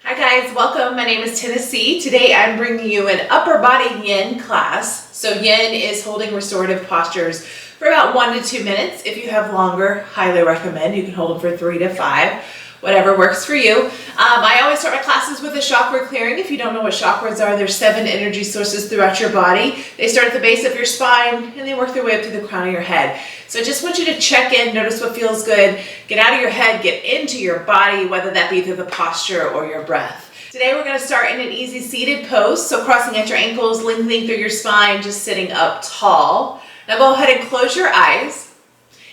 Hi guys, welcome. My name is Tennessee. Today I'm bringing you an upper body yin class. So yin is holding restorative postures for about 1 to 2 minutes. If you have longer, highly recommend. You can hold them for 3 to 5, whatever works for you. I always start my classes with a chakra clearing. If you don't know what chakras are, there's 7 energy sources throughout your body. They start at the base of your spine and they work their way up to the crown of your head. So I just want you to check in, notice what feels good, get out of your head, get into your body, whether that be through the posture or your breath. Today we're going to start in an easy seated pose, so crossing at your ankles, lengthening through your spine, just sitting up tall. Now go ahead and close your eyes.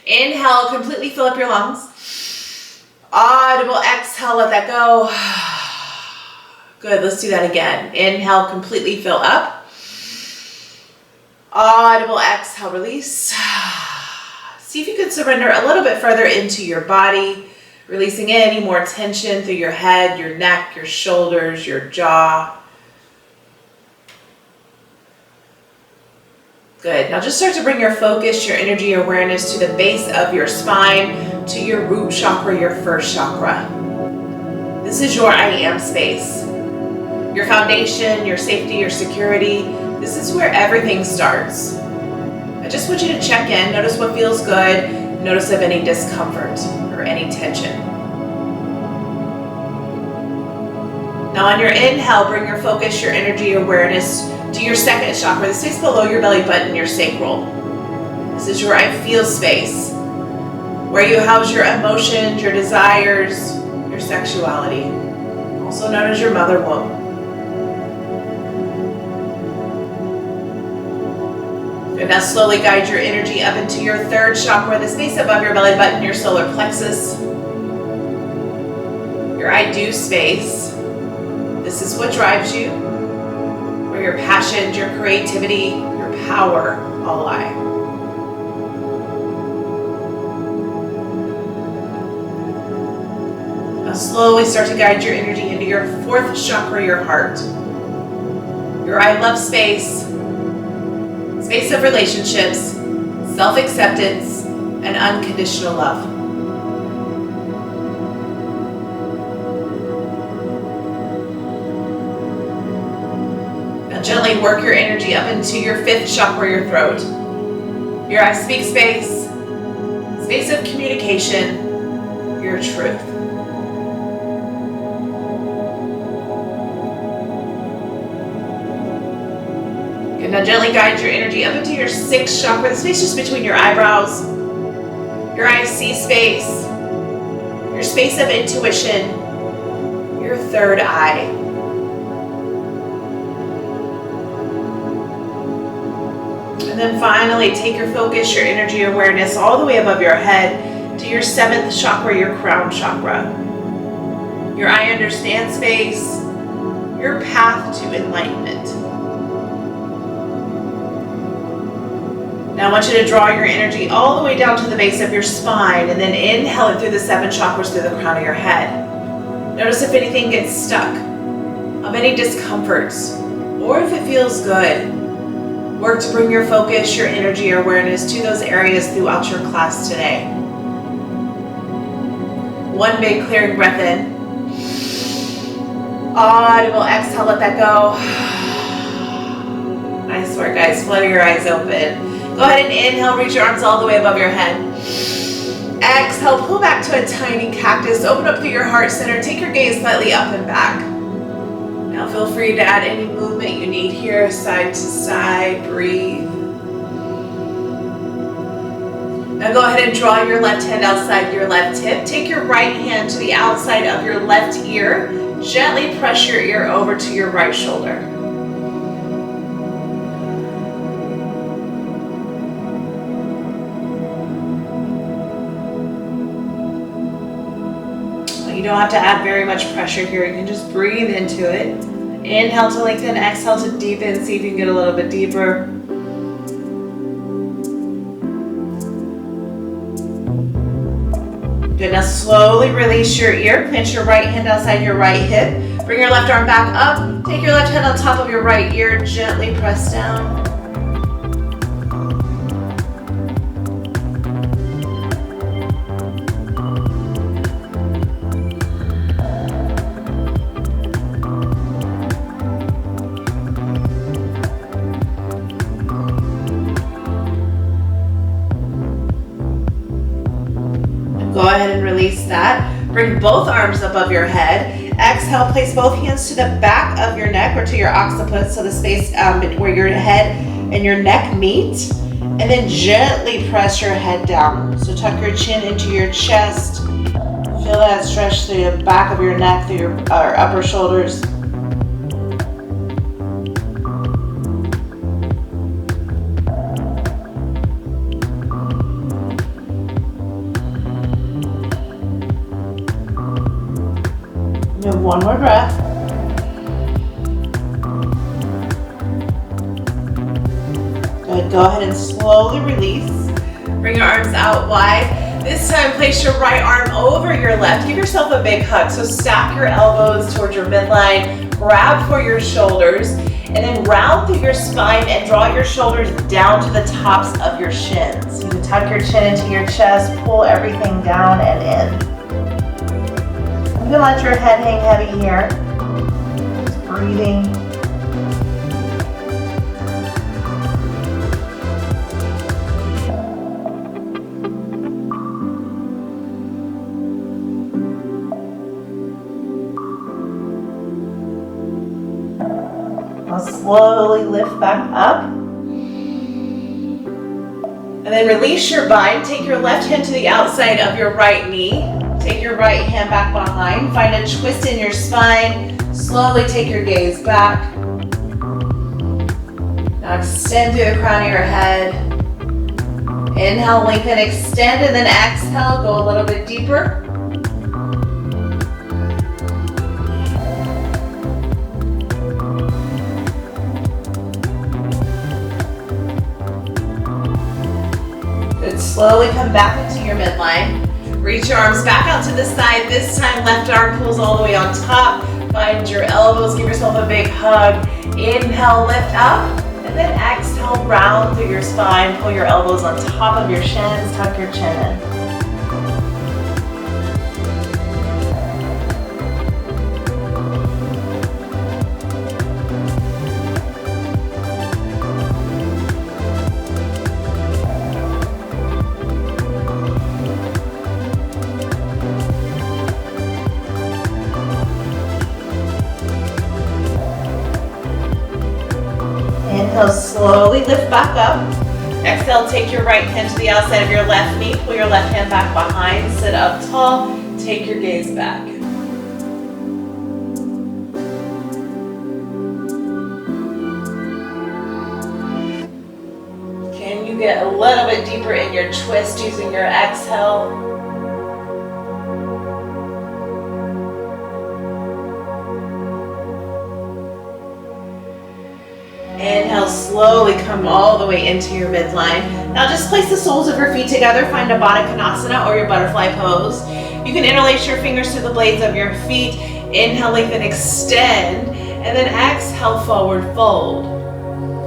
Inhale, completely fill up your lungs. Audible exhale, let that go. Good, let's do that again. Inhale, completely fill up. Audible exhale, release. See if you can surrender a little bit further into your body, releasing any more tension through your head, your neck, your shoulders, your jaw. Good. Now just start to bring your focus, your energy, your awareness to the base of your spine, to your root chakra, your first chakra. This is your I am space. Your foundation, your safety, your security. This is where everything starts. I just want you to check in, notice what feels good, notice if any discomfort or any tension. Now on your inhale, bring your focus, your energy, your awareness to your second chakra, the space below your belly button, your sacral. This is your I feel space, where you house your emotions, your desires, your sexuality, also known as your mother womb. And now slowly guide your energy up into your third chakra, the space above your belly button, your solar plexus, your I do space. This is what drives you, where your passions, your creativity, your power all lie. Now slowly start to guide your energy into your fourth chakra, your heart, your I love space, space of relationships, self-acceptance, and unconditional love. Now gently work your energy up into your fifth chakra, your throat. Your I speak space, space of communication, your truth. Now gently guide your energy up into your sixth chakra, the space just between your eyebrows, your I see space, your space of intuition, your third eye. And then finally, take your focus, your energy, awareness all the way above your head to your seventh chakra, your crown chakra. Your I understand space, your path to enlightenment. Now I want you to draw your energy all the way down to the base of your spine and then inhale it through the 7 chakras through the crown of your head. Notice if anything gets stuck, of any discomforts, or if it feels good. Work to bring your focus, your energy, your awareness to those areas throughout your class today. One big clearing breath in. Audible exhale, let that go. Nice work, guys. Flutter your eyes open. Go ahead and inhale, reach your arms all the way above your head. Exhale, pull back to a tiny cactus. Open up through your heart center. Take your gaze slightly up and back. Now feel free to add any movement you need here, side to side. Breathe. Now go ahead and draw your left hand outside your left hip. Take your right hand to the outside of your left ear. Gently press your ear over to your right shoulder. You don't have to add very much pressure here. You can just breathe into it. Inhale to lengthen, exhale to deepen. See if you can get a little bit deeper. Good, now slowly release your ear. Plant your right hand outside your right hip. Bring your left arm back up. Take your left hand on top of your right ear. Gently press down. Bring both arms above your head. Exhale, place both hands to the back of your neck or to your occiput, so the space where your head and your neck meet. And then gently press your head down. So tuck your chin into your chest. Feel that stretch through the back of your neck, through your upper shoulders. And one more breath. Good. Go ahead and slowly release. Bring your arms out wide. This time, place your right arm over your left. Give yourself a big hug. So stack your elbows towards your midline. Grab for your shoulders. And then round through your spine and draw your shoulders down to the tops of your shins. You can tuck your chin into your chest. Pull everything down and in. You can let your head hang heavy here. Just breathing. Now slowly lift back up. And then release your bind. Take your left hand to the outside of your right knee. Take your right hand back behind. Find a twist in your spine. Slowly take your gaze back. Now extend through the crown of your head. Inhale, lengthen, extend, and then exhale, go a little bit deeper. Good. Slowly come back into your midline. Reach your arms back out to the side. This time, left arm pulls all the way on top. Find your elbows. Give yourself a big hug. Inhale, lift up. And then exhale, round through your spine. Pull your elbows on top of your shins. Tuck your chin in. Inhale, slowly lift back up. Exhale, take your right hand to the outside of your left knee. Pull your left hand back behind. Sit up tall. Take your gaze back. Can you get a little bit deeper in your twist using your exhale? Inhale, slowly come all the way into your midline. Now just place the soles of your feet together. Find a Baddha Konasana or your butterfly pose. You can interlace your fingers to the blades of your feet. Inhale, lengthen, extend, and then exhale, forward fold.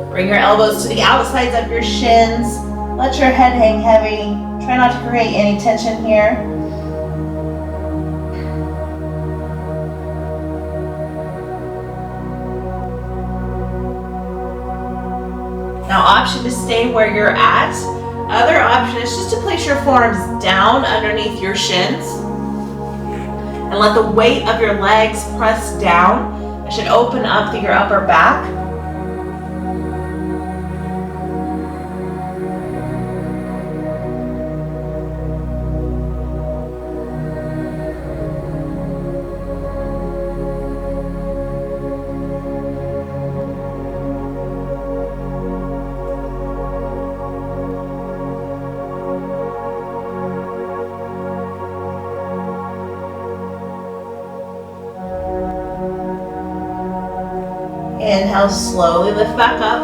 Bring your elbows to the outsides of your shins. Let your head hang heavy. Try not to create any tension here. Now, option to stay where you're at. Other option is just to place your forearms down underneath your shins and let the weight of your legs press down. It should open up through your upper back. Inhale, slowly lift back up,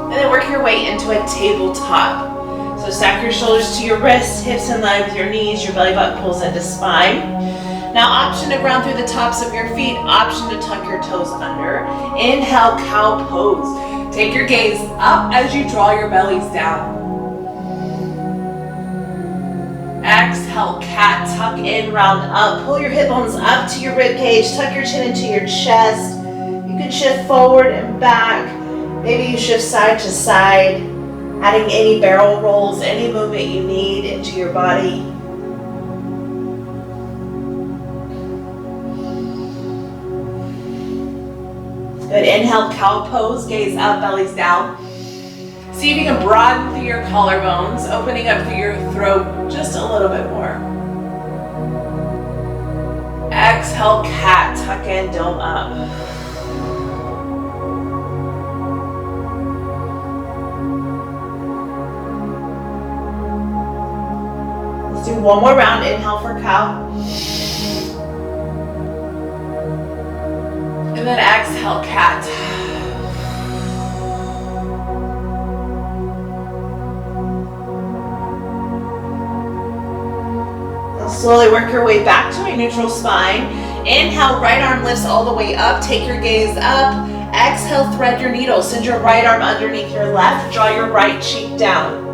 and then work your way into a tabletop. So stack your shoulders to your wrists, hips in line with your knees, your belly button pulls into spine. Now option to ground through the tops of your feet, option to tuck your toes under. Inhale, cow pose. Take your gaze up as you draw your bellies down. Exhale, cat, tuck in, round up. Pull your hip bones up to your rib cage, tuck your chin into your chest. You can shift forward and back. Maybe you shift side to side, adding any barrel rolls, any movement you need into your body. Good, inhale, cow pose, gaze up, belly's down. See if you can broaden through your collarbones, opening up through your throat just a little bit more. Exhale, cat, tuck in, dome up. Let's do one more round. Inhale for cow. And then exhale, cat. Slowly work your way back to a neutral spine. Inhale, right arm lifts all the way up. Take your gaze up. Exhale, thread your needle. Send your right arm underneath your left. Draw your right cheek down.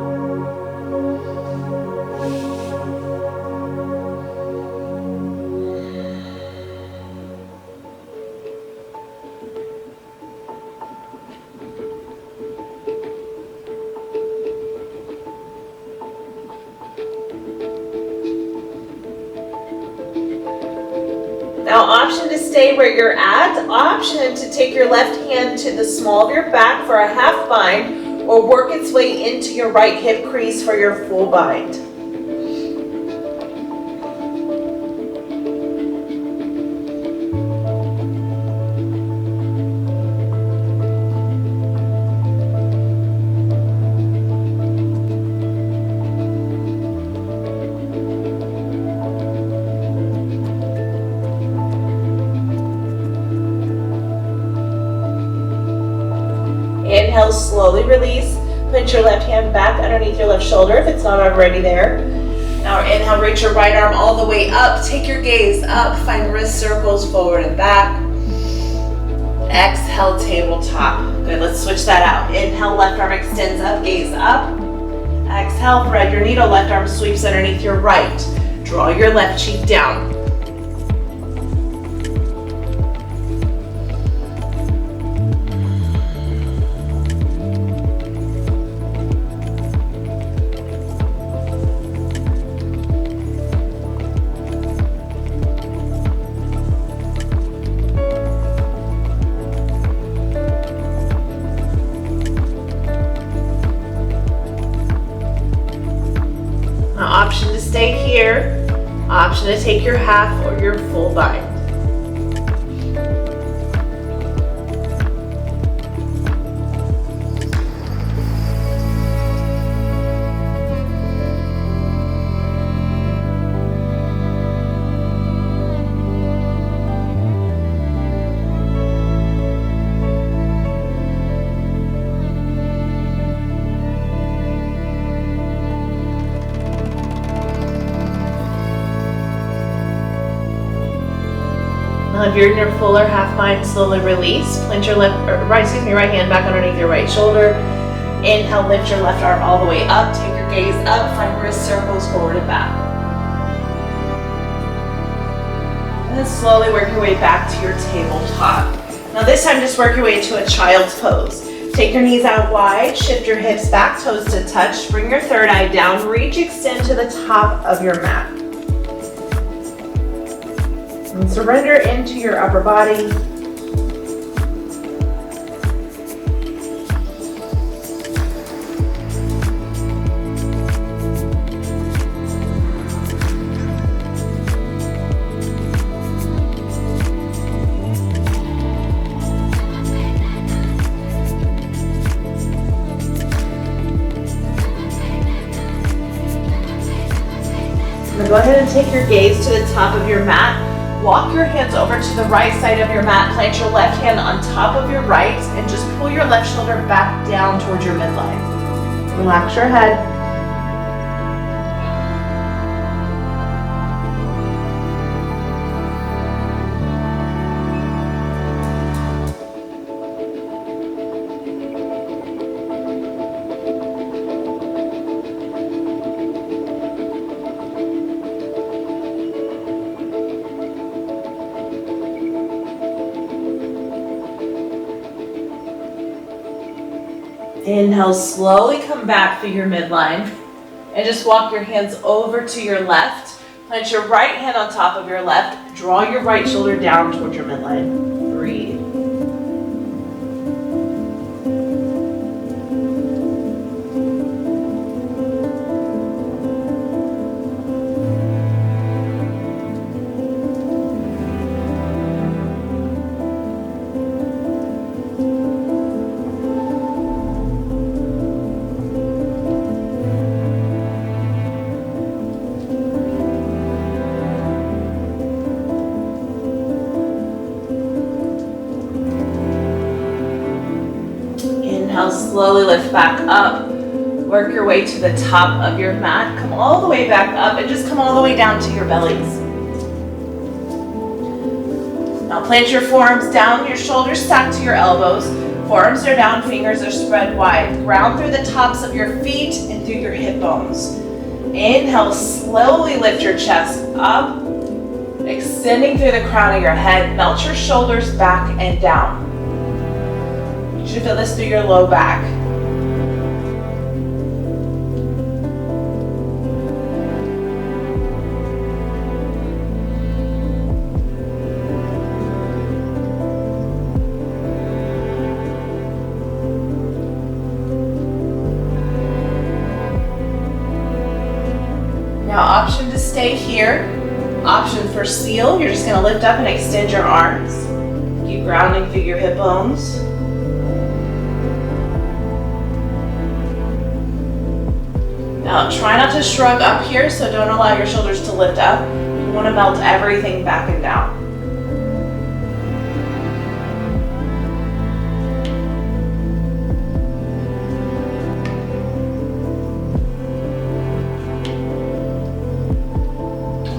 Now, option to stay where you're at, option to take your left hand to the small of your back for a half bind, or work its way into your right hip crease for your full bind. Inhale, slowly release. Put your left hand back underneath your left shoulder if it's not already there. Now inhale, reach your right arm all the way up. Take your gaze up. Find wrist circles forward and back. Exhale, tabletop. Good, let's switch that out. Inhale, left arm extends up, gaze up. Exhale, thread your needle. Left arm sweeps underneath your right. Draw your left cheek down. Option to stay here, option to take your half or your full bind. Now, if you're in your full or half bind, slowly release. Plant your right hand back underneath your right shoulder. Inhale, lift your left arm all the way up. Take your gaze up. Find wrist circles forward and back. And then slowly work your way back to your tabletop. Now this time, just work your way to a child's pose. Take your knees out wide. Shift your hips back, toes to touch. Bring your third eye down. Reach, extend to the top of your mat. And surrender into your upper body. Now go ahead and take your gaze to the top of your mat. Walk your hands over to the right side of your mat. Plant your left hand on top of your right and just pull your left shoulder back down towards your midline. Relax your head. Inhale, slowly come back through your midline and just walk your hands over to your left. Plant your right hand on top of your left. Draw your right shoulder down towards your midline. Breathe. Inhale, slowly lift back up. Work your way to the top of your mat. Come all the way back up and just come all the way down to your bellies. Now plant your forearms down, your shoulders stacked to your elbows. Forearms are down, fingers are spread wide. Ground through the tops of your feet and through your hip bones. Inhale, slowly lift your chest up, extending through the crown of your head. Melt your shoulders back and down. You should feel this through your low back. Now, option to stay here. Option for seal. You're just going to lift up and extend your arms. Keep grounding through your hip bones. Now, try not to shrug up here, so don't allow your shoulders to lift up. You want to melt everything back and down.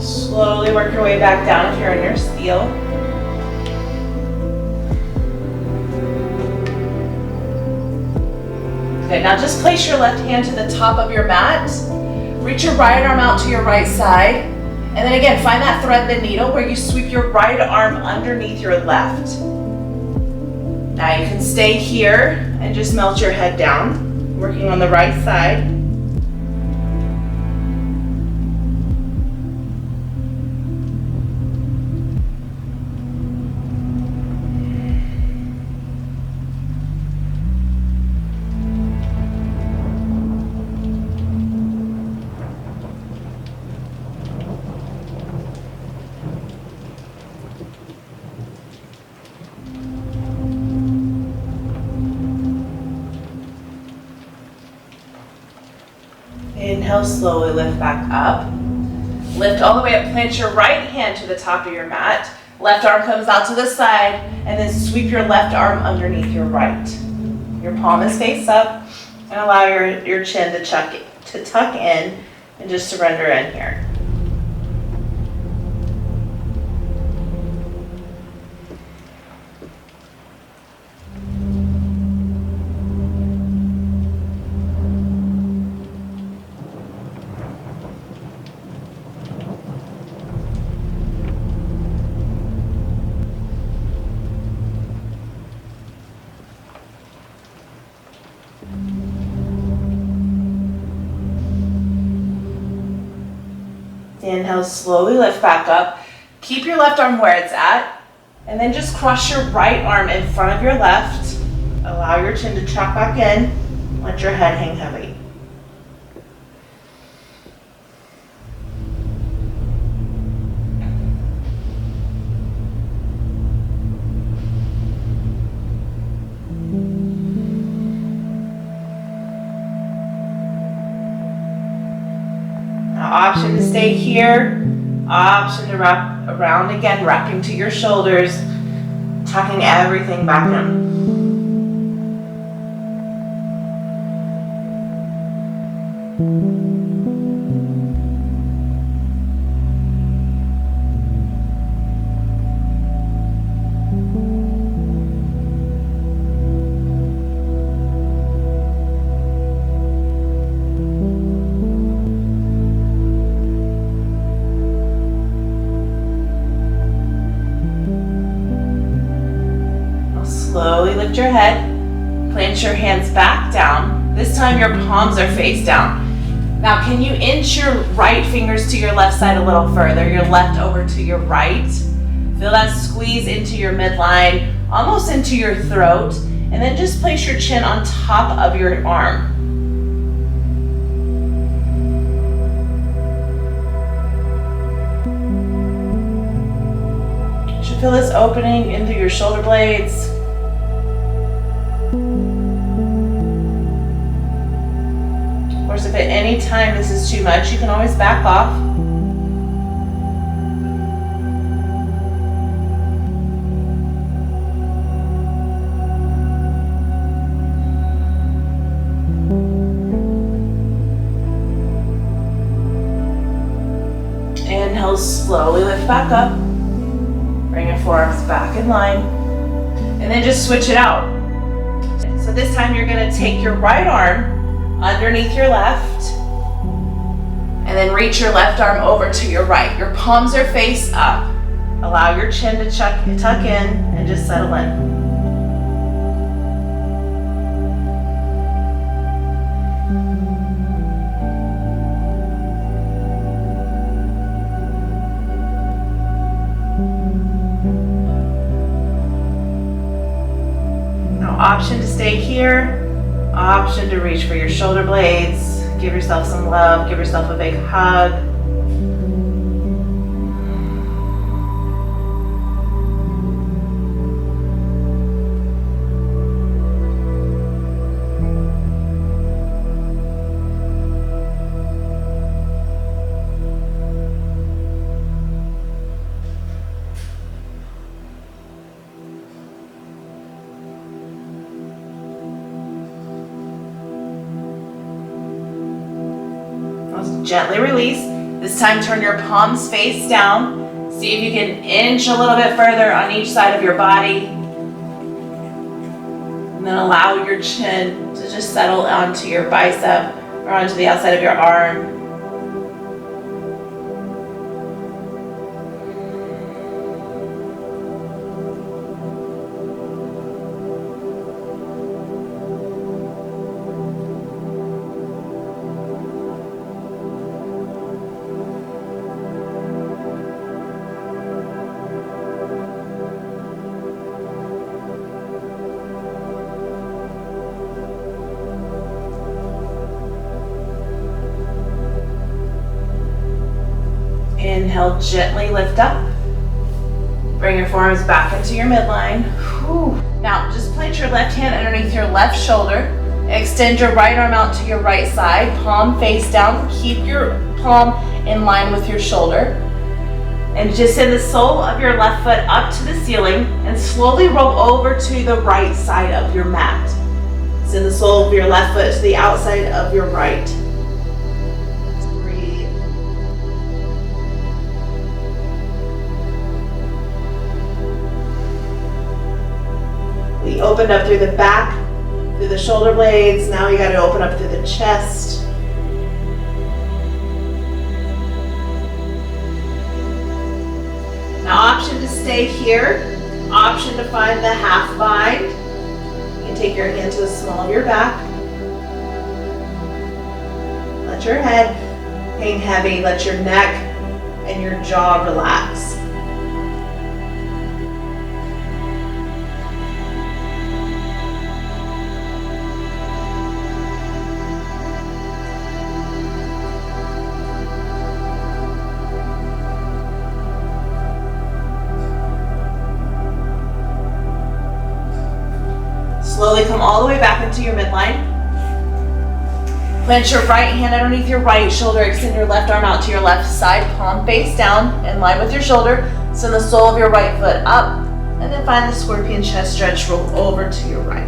Slowly work your way back down if you're in your seal. Okay, now just place your left hand to the top of your mat. Reach your right arm out to your right side. And then again, find that thread the needle where you sweep your right arm underneath your left. Now you can stay here and just melt your head down, working on the right side. Inhale, slowly lift back up. Lift all the way up, plant your right hand to the top of your mat. Left arm comes out to the side, and then sweep your left arm underneath your right. Your palm is face up, and allow your chin to tuck in and just surrender in here. Inhale, slowly lift back up. Keep your left arm where it's at, and then just cross your right arm in front of your left. Allow your chin to tuck back in. Let your head hang heavy. Option to stay here, option to wrap around again, wrapping to your shoulders, tucking everything back in. Slowly lift your head, plant your hands back down. This time your palms are face down. Now can you inch your right fingers to your left side a little further, your left over to your right? Feel that squeeze into your midline, almost into your throat, and then just place your chin on top of your arm. You should feel this opening into your shoulder blades. Of course, if at any time this is too much, you can always back off. lift back up. Bring your forearms back in line. And then just switch it out. So this time you're going to take your right arm underneath your left. And then reach your left arm over to your right. Your palms are face up. Allow your chin to tuck in and just settle in. Option to stay here, option to reach for your shoulder blades, give yourself some love, give yourself a big hug. Gently release. This time turn your palms face down. See if you can inch a little bit further on each side of your body. And then allow your chin to just settle onto your bicep or onto the outside of your arm. Inhale, gently lift up. Bring your forearms back into your midline. Whew. Now, just plant your left hand underneath your left shoulder. Extend your right arm out to your right side, palm face down. Keep your palm in line with your shoulder. And just send the sole of your left foot up to the ceiling and slowly roll over to the right side of your mat. Send the sole of your left foot to the outside of your right. We opened up through the back, through the shoulder blades. Now we got to open up through the chest. Now option to stay here, option to find the half bind. You can take your hand to the small of your back. Let your head hang heavy, let your neck and your jaw relax. Slowly come all the way back into your midline. Plant your right hand underneath your right shoulder. Extend your left arm out to your left side, palm face down, in line with your shoulder. Send the sole of your right foot up, and then find the scorpion chest stretch. Roll over to your right.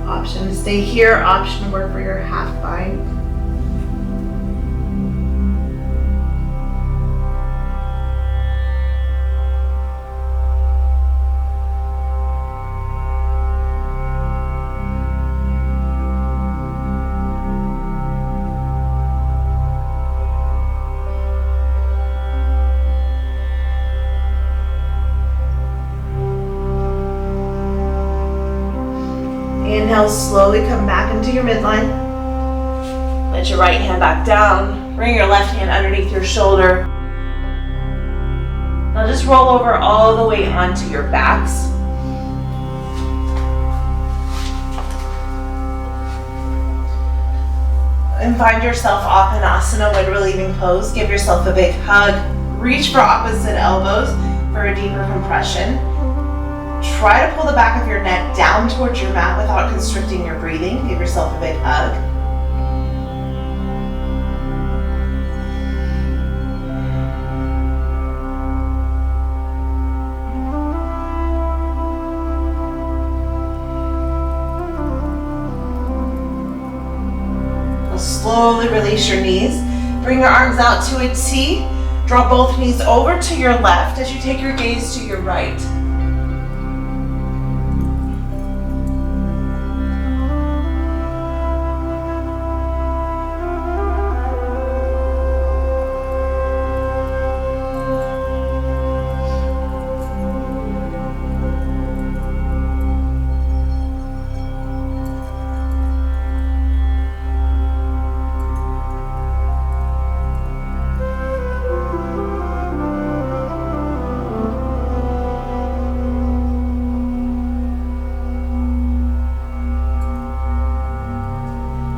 Option to stay here, option to work for your half bind. Inhale, slowly come back into your midline. Let your right hand back down. Bring your left hand underneath your shoulder. Now just roll over all the way onto your backs. And find yourself Appanasana, wind relieving pose. Give yourself a big hug. Reach for opposite elbows for a deeper compression. Try to pull the back of your neck down towards your mat without constricting your breathing. Give yourself a big hug. Slowly release your knees. Bring your arms out to a T. Draw both knees over to your left as you take your gaze to your right.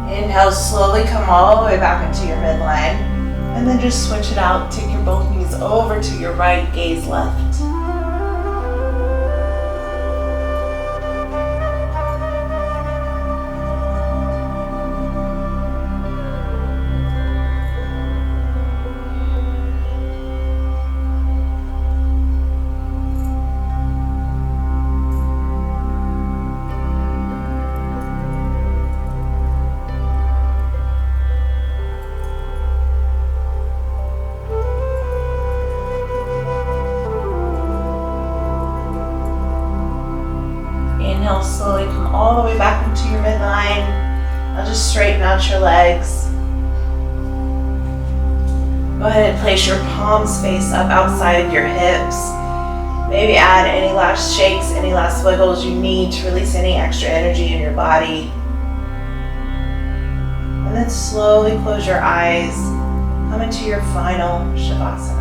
Inhale, slowly come all the way back into your midline, and then just switch it out. Take your both knees over to your right, gaze left. Inhale, slowly come all the way back into your midline. Now just straighten out your legs. Go ahead and place your palms face up outside your hips. Maybe add any last shakes, any last wiggles you need to release any extra energy in your body. And then slowly close your eyes. Come into your final Shavasana.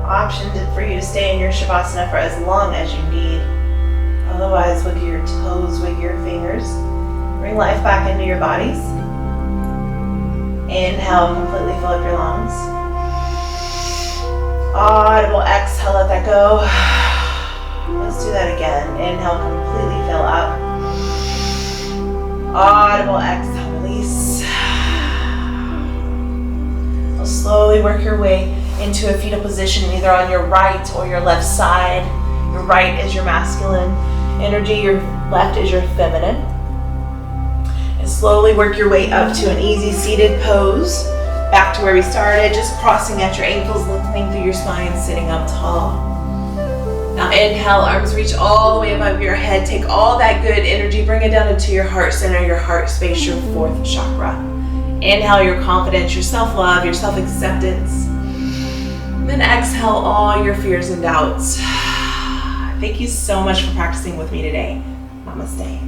Option for you to stay in your Shavasana for as long as you need. Otherwise, wiggle your toes, wiggle your fingers. Bring life back into your bodies. Inhale, completely fill up your lungs. Audible exhale, let that go. Let's do that again. Inhale, completely fill up. Audible exhale, release. So slowly work your way into a fetal position, either on your right or your left side. Your right is your masculine energy, your left is your feminine. And slowly work your way up to an easy seated pose. Back to where we started, just crossing at your ankles, lengthening through your spine, sitting up tall. Now inhale, arms reach all the way above your head. Take all that good energy, bring it down into your heart center, your heart space, your fourth chakra. Inhale your confidence, your self-love, your self-acceptance. Then exhale all your fears and doubts. Thank you so much for practicing with me today. Namaste.